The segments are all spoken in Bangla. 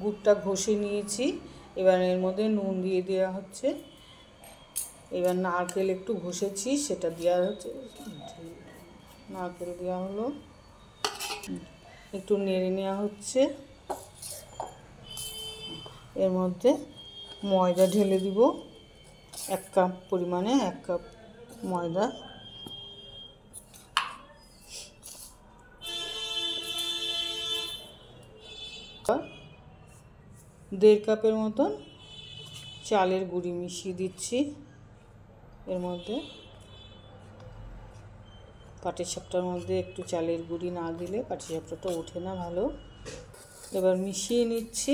গুড়টা ঘষে নিয়েছি। এবার এর মধ্যে নুন দিয়ে দেওয়া হচ্ছে। এবার নারকেল একটু ঘষেছি, সেটা দেওয়া হচ্ছে। নারকেল দেওয়া হলো, একটু নেড়ে নেওয়া হচ্ছে। এর মধ্যে ময়দা ঢেলে দিব, 1 কাপ পরিমাণে 1 কাপ ময়দা। দেড় কাপের মতন চালের গুঁড়ি মিশিয়ে দিচ্ছি এর মধ্যে। পাটিসাপটার মধ্যে একটু চালের গুঁড়ি না দিলে পাটিসাপটাটা ওঠে না ভালো। এবার মিশিয়ে নিচ্ছি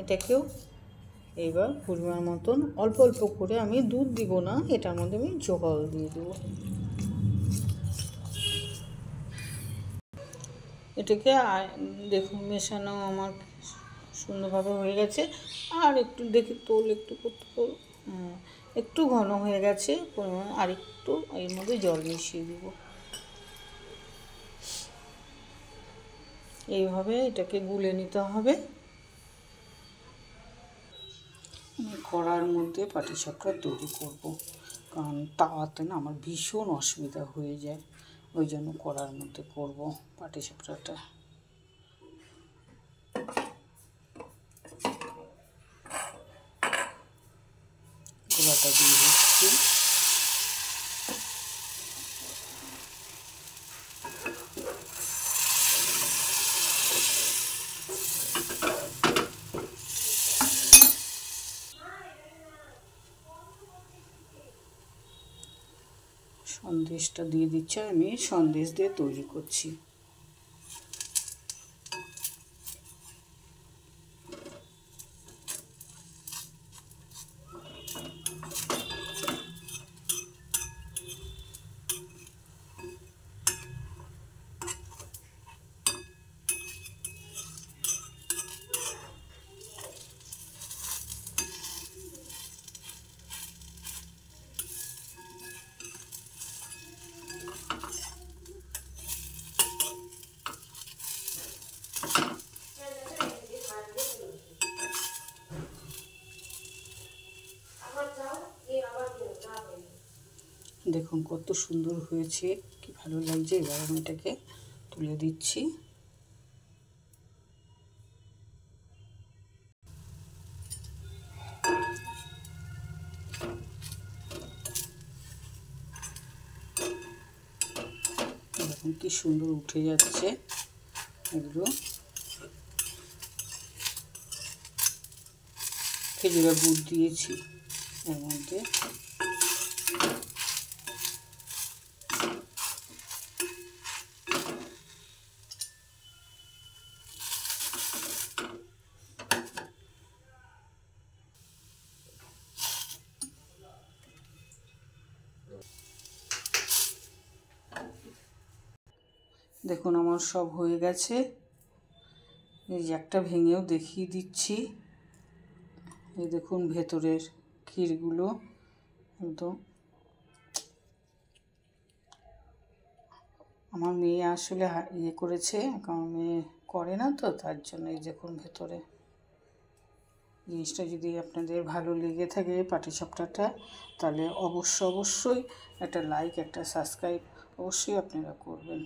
এটাকেও। এবার পরিমাণ মতন অল্প অল্প করে, আমি দুধ দিব না, এটার মধ্যে আমি জল দিয়ে দেব। এটাকে দেখুন মেশানো আমার সুন্দরভাবে হয়ে গেছে। আর একটু দেখি তোল একটু করতে, একটু ঘন হয়ে গেছে পরিমাণ, আর একটু এর মধ্যে জল মিশিয়ে দেব। এইভাবে এটাকে গুলে নিতে হবে। কড়ার মধ্যে পাটিসাপটা তৈরি করব, কারণ তাওয়াতে না আমার ভীষণ অসুবিধা হয়ে যায়, ওই জন্য কড়ার মধ্যে করব পাটিসাপটাটা। গোলাটা দিয়ে দিচ্ছি। সন্দেশটা দিয়ে দিচ্ছি, আমি সন্দেশ দিয়ে তৈরি করছি। দেখুন কত সুন্দর হয়েছে, কি ভালো লাগছে। এবার আমি এটাকে তুলে দিচ্ছি। দেখুন কি সুন্দর উঠে যাচ্ছে এগুলো। খেজুরের গুড় দিয়েছি এর মধ্যে। দেখুন আমার সব হয়ে গেছে। এই যে একটা ভেঙেও দেখিয়ে দিচ্ছি। এই দেখুন ভেতরের ক্ষীরগুলো একদম। আমার মেয়ে আসলে ইয়ে করেছে, কারণ মেয়ে করে না তো, তার জন্য। এই দেখুন ভেতরে। জিনিসটা যদি আপনাদের ভালো লেগে থাকে পাটিসাপটাটা, তাহলে অবশ্যই একটা লাইক, একটা সাবস্ক্রাইব অবশ্যই আপনারা করবেন।